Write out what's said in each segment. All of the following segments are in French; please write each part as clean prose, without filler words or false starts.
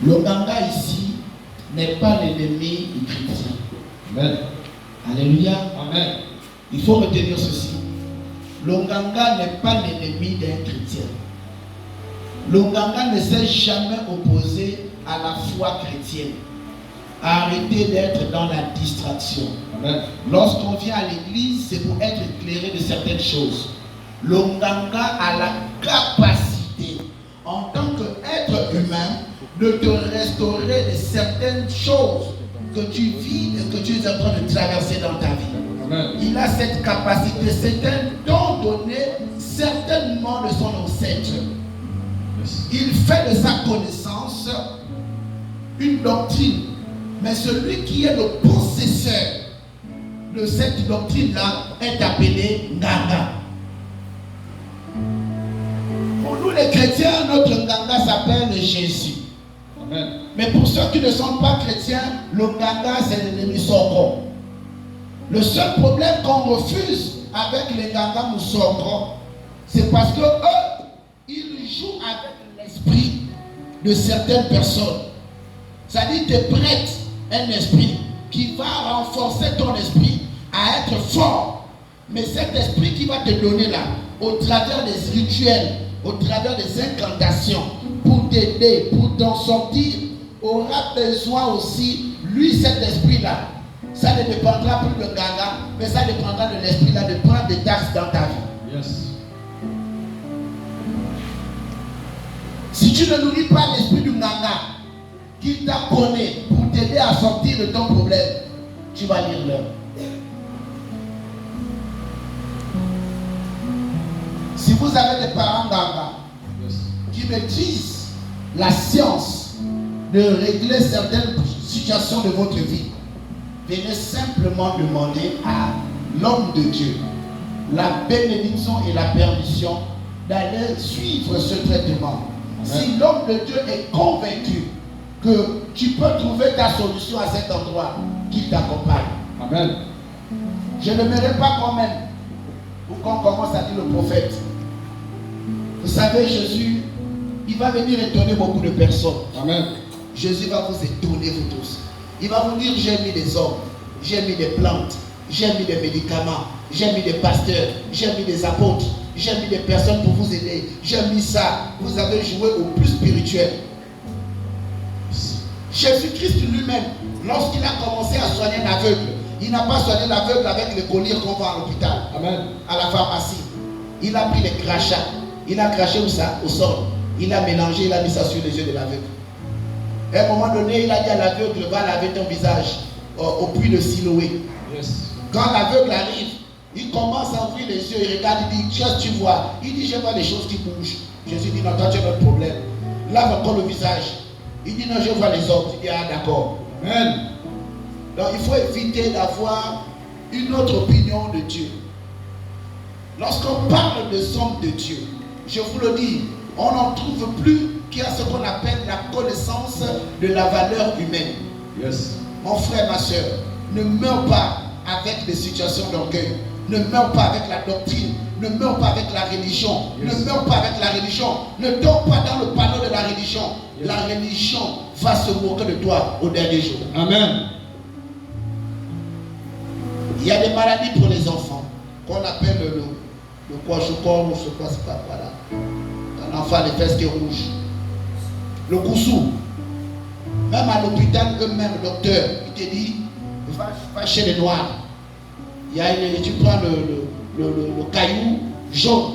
Le Nganga ici n'est pas l'ennemi du chrétien. Amen. Alléluia. Amen. Il faut retenir ceci. Le Nganga n'est pas l'ennemi d'un chrétien. Le Nganga ne s'est jamais opposé à la foi chrétienne. Arrêtez d'être dans la distraction. Amen. Lorsqu'on vient à l'église, c'est pour être éclairé de certaines choses. Le Nganga a la capacité, en tant qu'être humain, de te restaurer de certaines choses que tu vis et que tu es en train de traverser dans ta vie. Amen. Il a cette capacité, c'est un don donné certainement de son ancêtre. Il fait de sa connaissance une doctrine, mais celui qui est le possesseur de cette doctrine-là est appelé Nganga. Pour nous les chrétiens, notre Nganga s'appelle Jésus. Amen. Mais pour ceux qui ne sont pas chrétiens, le Nganga c'est l'ennemi Sokro. Le seul problème qu'on refuse avec les Nganga Moussokro, c'est parce que eux, ils jouent avec l'esprit de certaines personnes. C'est-à-dire qu'ils te prêtent un esprit qui va renforcer ton esprit à être fort. Mais cet esprit qui va te donner là, au travers des rituels, au travers des incantations, pour t'aider, pour t'en sortir, aura besoin aussi, lui, cet esprit-là. Ça ne dépendra plus de Nganga, mais ça dépendra de l'esprit-là de prendre des taxes dans ta vie. Yes. Si tu ne nourris pas l'esprit du Nganga, qui t'a connu pour t'aider à sortir de ton problème, tu vas lire l'heure. Si vous avez des parents Nganga qui maîtrisent la science de régler certaines situations de votre vie, venez simplement demander à l'homme de Dieu la bénédiction et la permission d'aller suivre ce traitement. Amen. Si l'homme de Dieu est convaincu que tu peux trouver ta solution à cet endroit, qu'il t'accompagne. Amen. Je n'aimerais pas quand même, pour qu'on commence à dire le prophète. Vous savez, Jésus, il va venir étonner beaucoup de personnes. Amen. Jésus va vous étonner, vous tous. Il va vous dire, j'ai mis des hommes, j'ai mis des plantes, j'ai mis des médicaments, j'ai mis des pasteurs, j'ai mis des apôtres, j'ai mis des personnes pour vous aider, j'ai mis ça. Vous avez joué au plus spirituel. Jésus-Christ lui-même, lorsqu'il a commencé à soigner l'aveugle, il n'a pas soigné l'aveugle avec les colliers qu'on vend à l'hôpital, à la pharmacie. Il a pris les crachats, il a craché où ça? Au sol. Il a mélangé, il a mis ça sur les yeux de l'aveugle. À un moment donné, il a dit à l'aveugle, va laver ton visage au puits de Siloé. Yes. Quand l'aveugle arrive, il commence à ouvrir les yeux, il regarde, il dit, qu'est-ce que tu vois? Il dit, je vois des choses qui bougent. Jésus dit, non, toi tu as notre problème. Lave encore le visage. Il dit, non, je vois les hommes. Il dit, ah d'accord. Amen. Donc il faut éviter d'avoir une autre opinion de Dieu. Lorsqu'on parle des hommes de Dieu, je vous le dis, on n'en trouve plus qu'il y a ce qu'on appelle la connaissance de la valeur humaine. Yes. Mon frère, ma soeur, ne meurs pas avec des situations d'orgueil. Ne meurs pas avec la doctrine. Ne meurs pas avec la religion. Yes. Ne meurs pas avec la religion. Ne tombe pas dans le panneau de la religion. Yes. La religion va se moquer de toi au dernier jour. Amen. Il y a des maladies pour les enfants qu'on appelle le kwashiorkor ou je ne sais pas c'est pas quoi là. Un enfant a les fesses qui rouges. Le koussou. Même à l'hôpital, eux-mêmes, le docteur, il te dit, va chez les noirs. Il y a tu prends le caillou jaune.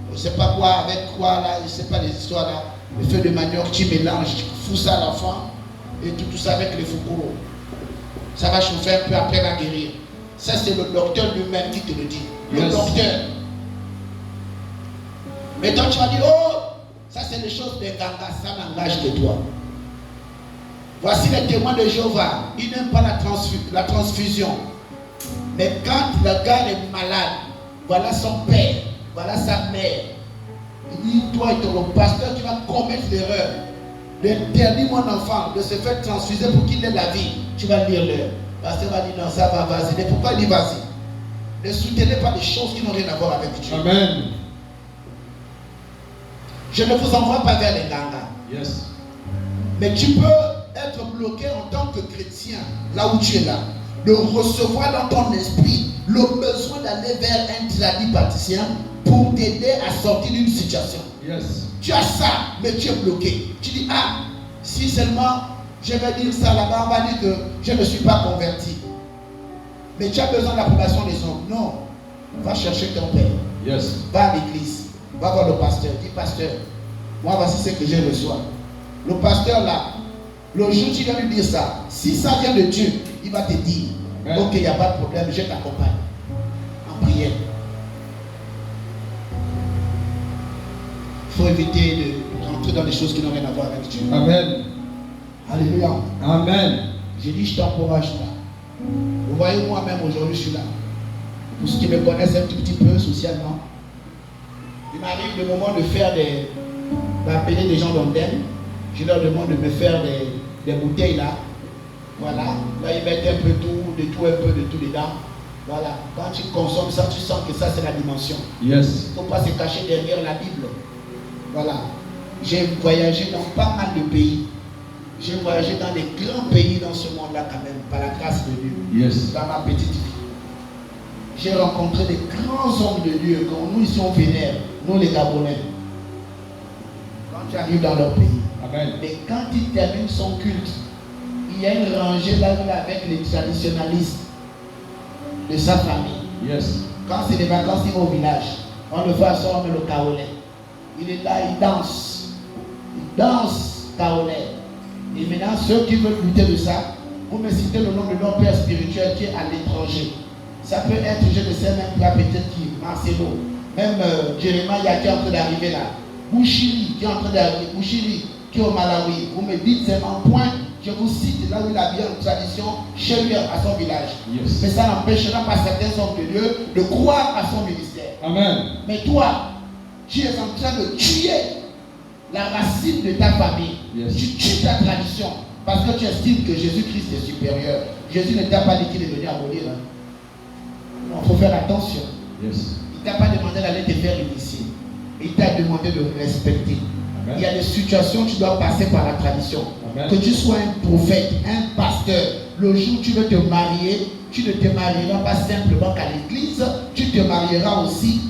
Je ne sais pas quoi, avec quoi là, je ne sais pas les histoires là. Le feu de manioc, tu mélanges, tu fous ça à l'enfant. Et tout ça avec les foucours. Ça va chauffer un peu, après va guérir. Ça c'est le docteur lui-même qui te le dit. Le docteur. Mais toi tu vas dire, oh, ça c'est les choses des Nganga, ça n'engage que toi. Voici les témoins de Jéhovah. Ils n'aiment pas la transfusion. Mais quand le gars est malade, voilà son père, voilà sa mère. Il dit, toi et ton pasteur, tu vas commettre l'erreur d'interdire mon enfant de se faire transfuser pour qu'il ait la vie. Tu vas lire l'heure. Le pasteur va dire, non, ça va, vas-y. Mais pourquoi il dit vas-y? Ne soutenez pas des choses qui n'ont rien à voir avec Dieu. Amen. Je ne vous envoie pas vers les Nganga. Yes. Mais tu peux être bloqué en tant que chrétien, là où tu es là, de recevoir dans ton esprit le besoin d'aller vers un tradipraticien pour t'aider à sortir d'une situation. Yes. Tu as ça, mais tu es bloqué. Tu dis, ah, si seulement je vais dire ça là-bas, on va dire que je ne suis pas converti. Mais tu as besoin de l'approbation des hommes. Non. Va chercher ton père. Yes. Va à l'église. Va voir le pasteur. Dis, pasteur, moi voici ce que j'ai reçu. Le pasteur là, le jour où tu vas lui dire ça, si ça vient de Dieu, il va te dire, ok, il n'y a pas de problème, je t'accompagne. En prière. Il faut éviter de rentrer dans des choses qui n'ont rien à voir avec Dieu. Amen. Alléluia. Amen. J'ai dit, je t'encourage là. Vous voyez, moi-même aujourd'hui, je suis là. Pour ceux qui me connaissent un tout petit peu socialement, il m'arrive le moment de faire d'appeler des gens d'antenne. Je leur demande de me faire des bouteilles là. Voilà. Là, ils mettent un peu tout, de tout, un peu de tout dedans. Voilà. Quand tu consommes ça, tu sens que ça, c'est la dimension. Yes. Il ne faut pas se cacher derrière la Bible. Voilà. J'ai voyagé dans pas mal de pays. J'ai voyagé dans des grands pays dans ce monde-là quand même, par la grâce de Dieu. Yes. Dans ma petite vie. J'ai rencontré des grands hommes de Dieu, comme nous ici on vénère, nous les Gabonais. Quand tu arrives dans leur pays. Amen. Mais quand il termine son culte, il y a une rangée là avec les traditionalistes de sa famille. Yes. Quand c'est les vacances, il va au village. On le voit à son le kaolais. Il est là, il danse. Il danse kaolais. Et maintenant, ceux qui veulent goûter de ça, vous me citez le nom de leur père spirituel qui est à l'étranger. Ça peut être, je ne sais même pas, peut-être qui, Marcelo, même Jérémie qui est en train d'arriver là. Bouchiri qui est en train d'arriver, Bouchiri qui est au Malawi. Vous me dites, c'est un point, je vous cite là où il a bien une tradition chez lui à son village. Yes. Mais ça n'empêchera pas certains hommes de Dieu de croire à son ministère. Amen. Mais toi, tu es en train de tuer la racine de ta famille. Yes. Tu tues ta tradition parce que tu estimes que Jésus-Christ est supérieur. Jésus ne t'a pas dit qu'il est venu abolir. Hein. Non, il faut faire attention. Yes. Il ne t'a pas demandé d'aller te faire initier. Il t'a demandé de respecter. Amen. Il y a des situations où tu dois passer par la tradition. Amen. Que tu sois un prophète, un pasteur, le jour où tu veux te marier, tu ne te marieras pas simplement qu'à l'église, tu te marieras aussi